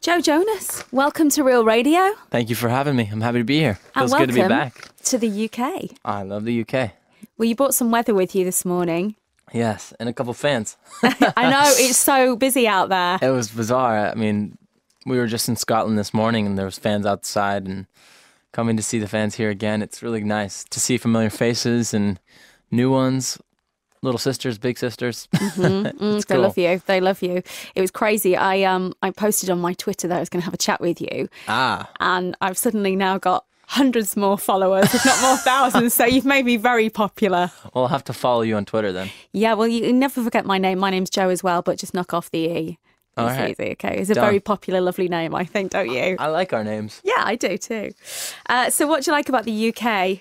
Jonas, welcome to Real Radio. Thank you for having me. I'm happy to be here. Feels good to be back. To the UK. I love the UK. Well, you brought some weather with you this morning. Yes, and a couple fans. I know, it's so busy out there. It was bizarre. I mean, we were just in Scotland this morning and there was fans outside, and coming to see the fans here again, it's really nice to see familiar faces and new ones. Little sisters, big sisters. It's They cool. love you. They love you. It was crazy. I posted on my Twitter that I was going to have a chat with you. And I've suddenly now got hundreds more followers, if not more thousands. So you've made me very popular. Well, I'll have to follow you on Twitter then. Yeah, well, you never forget my name. My name's Jo as well, but just knock off the E. All It's right. easy, okay? It's a Done. very popular, lovely name, I think, don't you? I like our names. Yeah, I do too. So what do you like about the UK?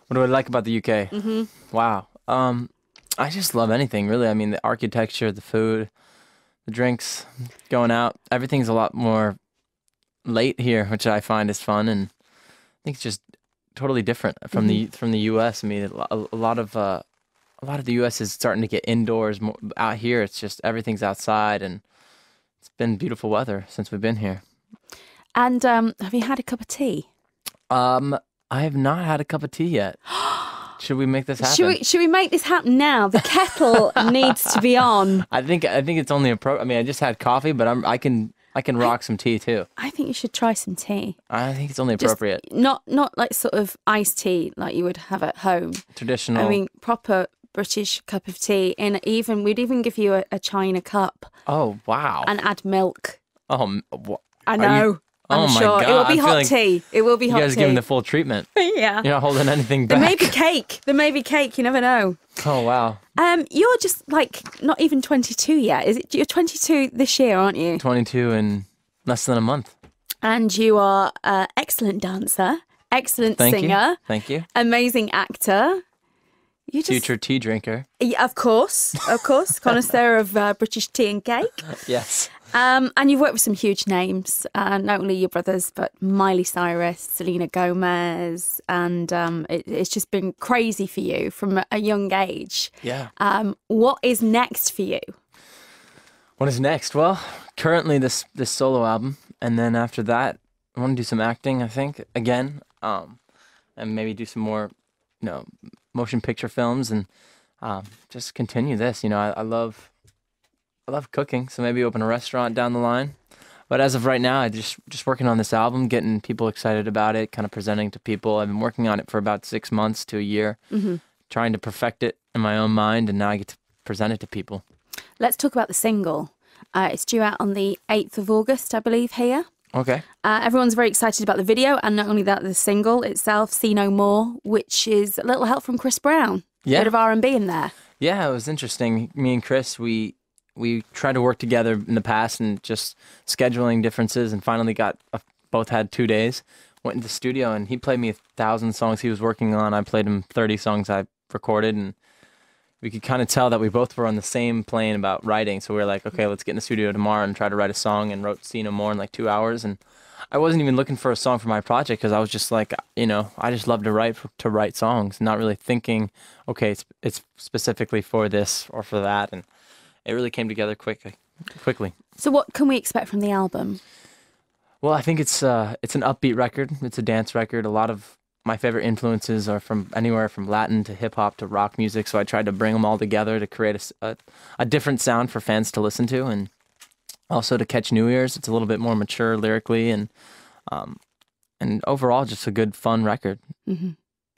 What do I like about the UK? Wow. I just love anything, really. I mean, the architecture, the food, the drinks, going out. Everything's a lot more late here, which I find is fun, and I think it's just totally different from the U.S. I mean, a lot of the U.S. is starting to get indoors. More, out here, it's just everything's outside, and it's been beautiful weather since we've been here. And have you had a cup of tea? I have not had a cup of tea yet. Should we make this happen? Should we make this happen now? The kettle needs to be on. I think it's only appropriate. I mean, I just had coffee, but I can rock some tea too. I think you should try some tea. I think it's only appropriate. Just not like sort of iced tea like you would have at home. Traditional. I mean, proper British cup of tea. And we'd even give you a china cup. Oh, wow. And add milk. Oh, I know. I'm my sure. God. It will be I feel hot like tea. It will be hot tea. You guys are giving the full treatment. Yeah. You're not holding anything back. There may be cake. There may be cake. You never know. Oh, wow. You're just like not even 22 yet. Is it? You're 22 this year, aren't you? 22 in less than a month. And you are an excellent dancer, excellent singer. Thank you. Amazing actor. You just, Future tea drinker. Yeah, of course. Connoisseur of British tea and cake. Yes. And you've worked with some huge names, not only your brothers, but Miley Cyrus, Selena Gomez, and it's just been crazy for you from a young age. Yeah. What is next for you? What is next? Well, currently this solo album, and then after that, I want to do some acting, I think, again, and maybe do some more, motion picture films, and just continue this. I love cooking, so maybe open a restaurant down the line. But as of right now, I just working on this album, getting people excited about it, kind of presenting to people. I've been working on it for about 6 months to a year, trying to perfect it in my own mind, and now I get to present it to people. Let's talk about the single. It's due out on the 8th of August, I believe, here. Okay. Everyone's very excited about the video, and not only that, the single itself, See No More, which is a little help from Chris Brown. Yeah. Bit of R&B in there. Yeah, it was interesting. Me and Chris, we tried to work together in the past, and just scheduling differences, and finally both had 2 days. Went into the studio, and he played me 1,000 songs he was working on. I played him 30 songs I recorded, and we could kind of tell that we both were on the same plane about writing. So we were like, okay, let's get in the studio tomorrow and try to write a song, and wrote See No More in like 2 hours. And I wasn't even looking for a song for my project, because I was just like, I just love to write songs, not really thinking, okay, it's specifically for this or for that. And it really came together quickly. So what can we expect from the album? Well, I think it's an upbeat record. It's a dance record. A lot of my favorite influences are from anywhere from Latin to hip hop to rock music. So I tried to bring them all together to create a different sound for fans to listen to, and also to catch new ears. It's a little bit more mature lyrically, and overall just a good, fun record. Mm-hmm.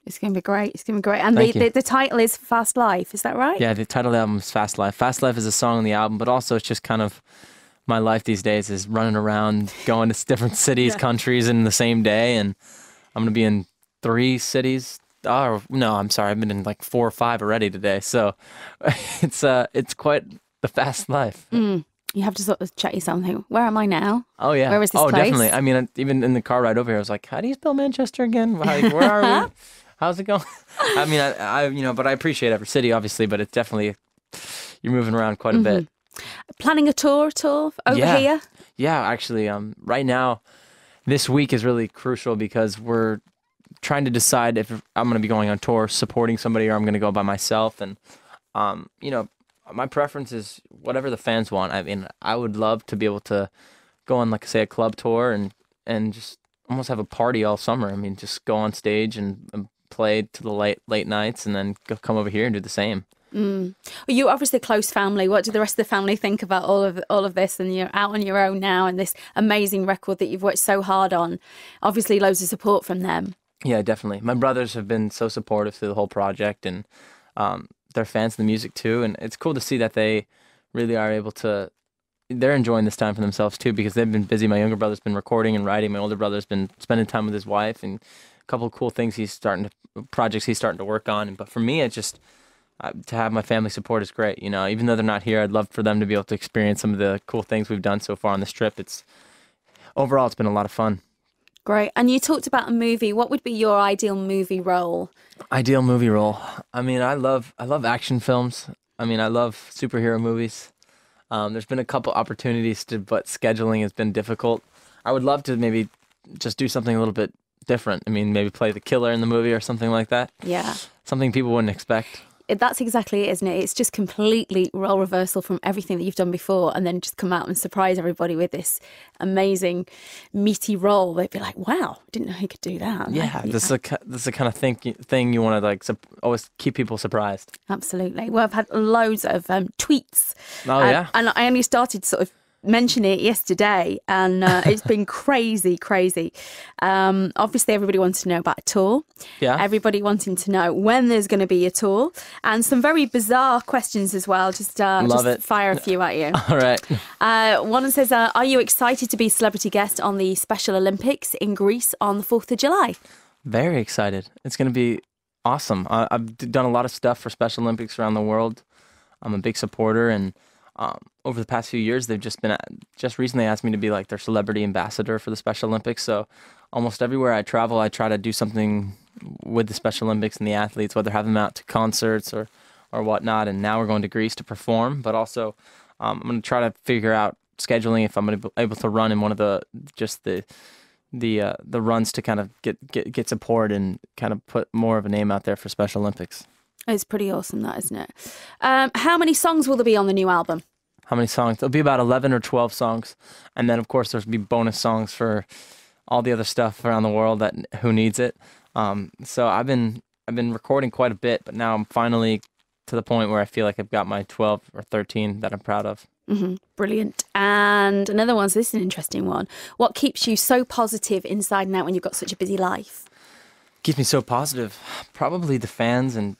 It's going to be great. It's going to be great. And the title is Fast Life. Is that right? Yeah, the title of the album is Fast Life. Fast Life is a song on the album, but also it's just kind of my life these days is running around, going to different cities, countries in the same day. And I'm going to be in 3 cities. Oh, no, I'm sorry. I've been in like 4 or 5 already today. So it's quite the fast life. You have to sort of check yourself and think, where am I now? Oh, yeah. Where is this place? Definitely. I mean, even in the car ride over here, I was like, how do you spell Manchester again? Where are we? How's it going? I mean, but I appreciate every city, obviously, but it's definitely, you're moving around quite a bit. Planning a tour at all over here? Yeah, actually, right now, this week is really crucial, because we're trying to decide if I'm going to be going on tour supporting somebody, or I'm going to go by myself. And, my preference is whatever the fans want. I mean, I would love to be able to go on, like, say, a club tour and just almost have a party all summer. I mean, just go on stage and play to the late nights, and then come over here and do the same. Well, you're obviously a close family. What do the rest of the family think about all of this? And you're out on your own now, and this amazing record that you've worked so hard on. Obviously, loads of support from them. Yeah, definitely. My brothers have been so supportive through the whole project, and they're fans of the music too. And it's cool to see that they really are able to. They're enjoying this time for themselves too, because they've been busy. My younger brother's been recording and writing. My older brother's been spending time with his wife, and a couple of cool things projects he's starting to work on. But for me, it's just to have my family support is great. You know, even though they're not here, I'd love for them to be able to experience some of the cool things we've done so far on this trip. Overall, it's been a lot of fun. Great. And you talked about a movie. What would be your ideal movie role? Ideal movie role. I mean, I love action films. I mean, I love superhero movies. There's been a couple opportunities but scheduling has been difficult. I would love to maybe just do something a little bit different. I mean, maybe play the killer in the movie or something like that. Yeah. Something people wouldn't expect. That's exactly it, isn't it? It's just completely role reversal from everything that you've done before, and then just come out and surprise everybody with this amazing, meaty role. They'd be like, wow, I didn't know he could do that. Yeah, this is the kind of thing you want to, like, always keep people surprised. Absolutely. Well, I've had loads of tweets. Oh, yeah? And I only started sort of mention it yesterday, and it's been crazy. Obviously, everybody wants to know about a tour. Yeah. Everybody wanting to know when there's going to be a tour, and some very bizarre questions as well. Just fire a few at you. All right. One says, are you excited to be celebrity guest on the Special Olympics in Greece on the 4th of July? Very excited. It's going to be awesome. I've done a lot of stuff for Special Olympics around the world. I'm a big supporter, and over the past few years, they've just recently asked me to be, like, their celebrity ambassador for the Special Olympics. So almost everywhere I travel, I try to do something with the Special Olympics and the athletes, whether have them out to concerts or whatnot. And now we're going to Greece to perform, but also I'm going to try to figure out scheduling if I'm going to be able to run in one of the runs to kind of get support and kind of put more of a name out there for Special Olympics. It's pretty awesome, that, isn't it? How many songs will there be on the new album? How many songs? There'll be about 11 or 12 songs. And then, of course, there'll be bonus songs for all the other stuff around the world that who needs it. So I've been recording quite a bit, but now I'm finally to the point where I feel like I've got my 12 or 13 that I'm proud of. Mm-hmm. Brilliant. And another one, so this is an interesting one. What keeps you so positive inside and out when you've got such a busy life? Keeps me so positive? Probably the fans and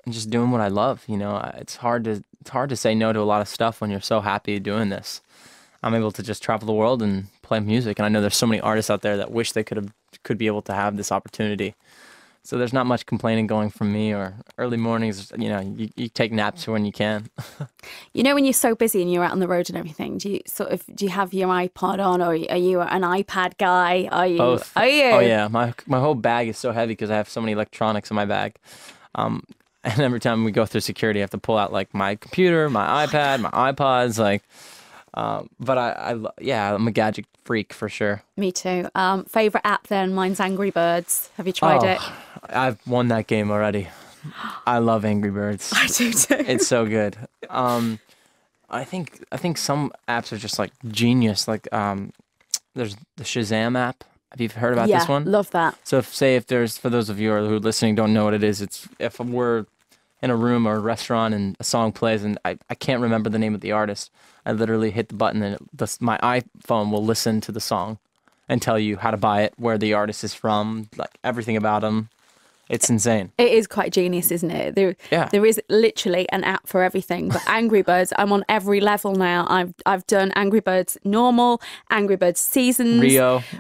just doing what I love. You know, it's hard to say no to a lot of stuff when you're so happy doing this. I'm able to just travel the world and play music, and I know there's so many artists out there that wish they could be able to have this opportunity. So there's not much complaining going from me, or early mornings, you know, you take naps when you can. You know, when you're so busy and you're out on the road and everything, do you have your iPod on, or are you an iPad guy? Are you? Both. Are you? Oh yeah, my whole bag is so heavy because I have so many electronics in my bag. And every time we go through security, I have to pull out, like, my computer, my iPad, my iPods, like. But I'm a gadget freak for sure. Me too. Favorite app then? Mine's Angry Birds. Have you tried it? I've won that game already. I love Angry Birds. I do too. It's so good. I think some apps are just, like, genius. Like, there's the Shazam app. Have you heard about this one? Yeah, love that. So if there's, for those of you who are listening don't know what it is, it's if we're in a room or a restaurant and a song plays and I can't remember the name of the artist, I literally hit the button and my iPhone will listen to the song and tell you how to buy it, where the artist is from, like everything about them. It's insane. It is quite genius, isn't it? There is literally an app for everything. But Angry Birds, I'm on every level now. I've done Angry Birds normal, Angry Birds seasons.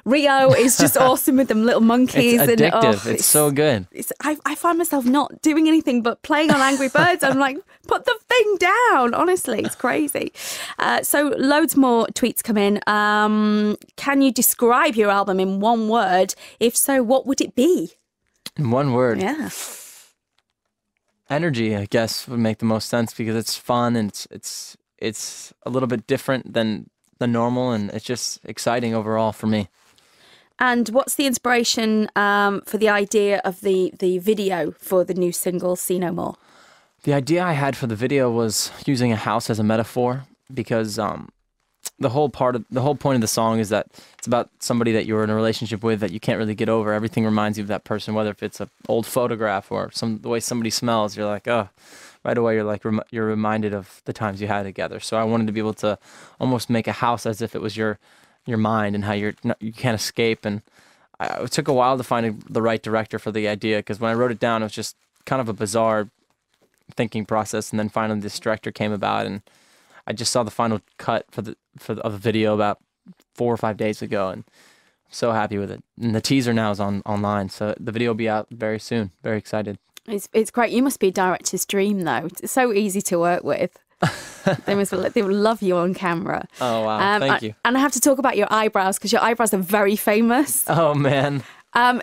Rio is just awesome with them little monkeys. It's addictive. It's so good. I find myself not doing anything but playing on Angry Birds. I'm like, put the thing down. Honestly, it's crazy. So loads more tweets come in. Can you describe your album in one word? If so, what would it be? In one word. Yeah. Energy, I guess, would make the most sense because it's fun and it's a little bit different than the normal, and it's just exciting overall for me. And what's the inspiration for the idea of the video for the new single, See No More? The idea I had for the video was using a house as a metaphor because the whole point of the song is that it's about somebody that you're in a relationship with that you can't really get over. Everything reminds you of that person, whether if it's an old photograph or the way somebody smells. You're like, oh, right away you're like you're reminded of the times you had together. So I wanted to be able to almost make a house as if it was your mind and how you can't escape. And it took a while to find the right director for the idea, because when I wrote it down, it was just kind of a bizarre thinking process, and then finally this director came about, and I just saw the final cut of the video about 4 or 5 days ago, and I'm so happy with it. And the teaser now is online, so the video will be out very soon. Very excited. It's great. You must be a director's dream, though. It's so easy to work with. They will love you on camera. Oh wow, thank you. And I have to talk about your eyebrows, because your eyebrows are very famous. Oh man.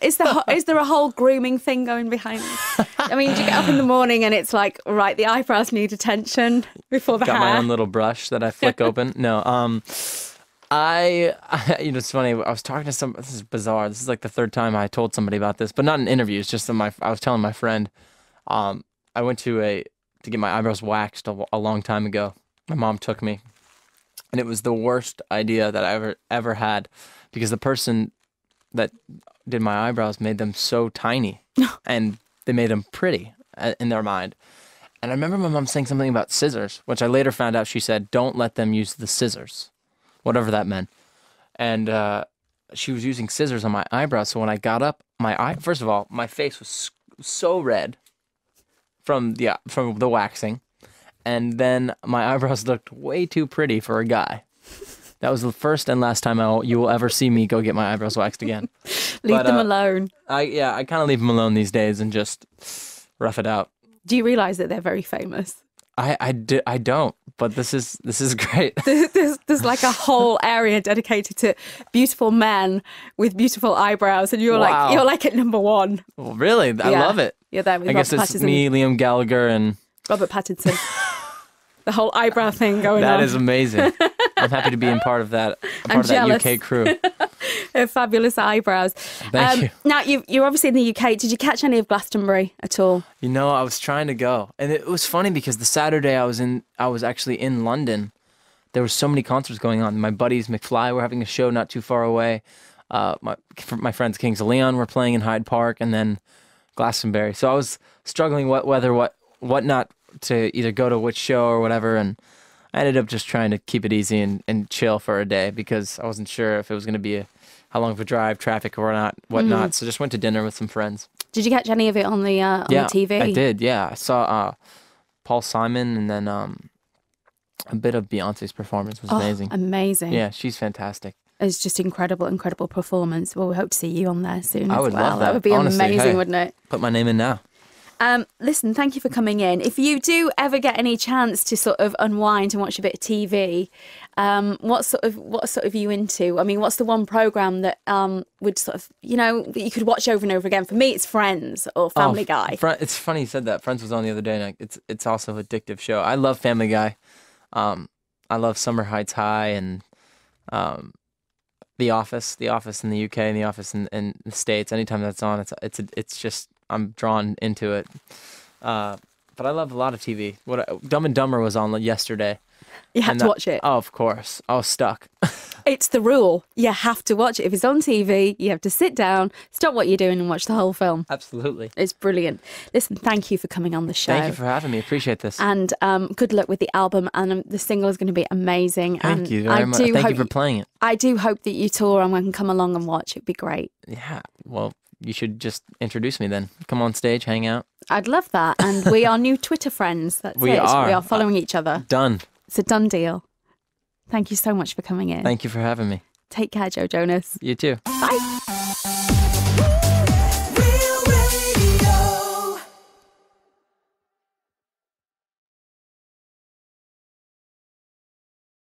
Is there a whole grooming thing going behind it? I mean, do you get up in the morning and it's like, right, the eyebrows need attention before the hair? Got my own little brush that I flick open. No, it's funny. I was talking to this is bizarre. This is like the third time I told somebody about this, but not in interviews. Just I was telling my friend. I went to get my eyebrows waxed a long time ago. My mom took me, and it was the worst idea that I ever had, because the person that did my eyebrows made them so tiny, and they made them pretty in their mind. And I remember my mom saying something about scissors, which I later found out she said, don't let them use the scissors, whatever that meant. And she was using scissors on my eyebrows. So when I got up, first of all, my face was so red from the waxing. And then my eyebrows looked way too pretty for a guy. That was the first and last time you will ever see me go get my eyebrows waxed again. Leave them alone. I kind of leave them alone these days and just rough it out. Do you realize that they're very famous? I don't, but this is great. There's like a whole area dedicated to beautiful men with beautiful eyebrows, and you're like at number one. Well, really? I love it. Yeah, there with I guess it's me, Liam Gallagher, and Robert Pattinson. The whole eyebrow thing going on. That is amazing. I'm happy to be in part of that. I'm part jealous. of that UK crew. Fabulous eyebrows. Thank you. Now, you're obviously in the UK. Did you catch any of Glastonbury at all? You know, I was trying to go, and it was funny because the Saturday I was actually in London. There were so many concerts going on. My buddies McFly were having a show not too far away. My friends Kings of Leon were playing in Hyde Park, and then Glastonbury. So I was struggling what not to either go to which show or whatever, and I ended up just trying to keep it easy and chill for a day, because I wasn't sure if it was going to be how long of a drive, traffic or whatnot. So just went to dinner with some friends. Did you catch any of it on the TV? I did. Yeah, I saw Paul Simon, and then a bit of Beyonce's performance was amazing. Amazing. Yeah, she's fantastic. It's just incredible performance. Well, we hope to see you on there soon. I would love that. That would be honestly, amazing, wouldn't it? Put my name in now. Listen, thank you for coming in. If you do ever get any chance to sort of unwind and watch a bit of TV, what sort of are you into? I mean, what's the one program that would sort of, that you could watch over and over again? For me, it's Friends or Family Guy. It's funny you said that. Friends was on the other day, and it's also an addictive show. I love Family Guy. I love Summer Heights High, and The Office in the UK, and The Office in the States. Anytime that's on, it's just, I'm drawn into it. But I love a lot of TV. Dumb and Dumber was on yesterday. You had to watch it. Oh, of course. I was stuck. It's the rule. You have to watch it. If it's on TV, you have to sit down, stop what you're doing, and watch the whole film. Absolutely. It's brilliant. Listen, thank you for coming on the show. Thank you for having me. Appreciate this. And good luck with the album. And the single is going to be amazing. Thank you very much. Thank you for playing it. I do hope that you tour and we can come along and watch. It'd be great. Yeah. Well, you should just introduce me then. Come on stage, hang out. I'd love that. And we are new Twitter friends. That's it. We are following each other. Done. It's a done deal. Thank you so much for coming in. Thank you for having me. Take care, Joe Jonas. You too. Bye.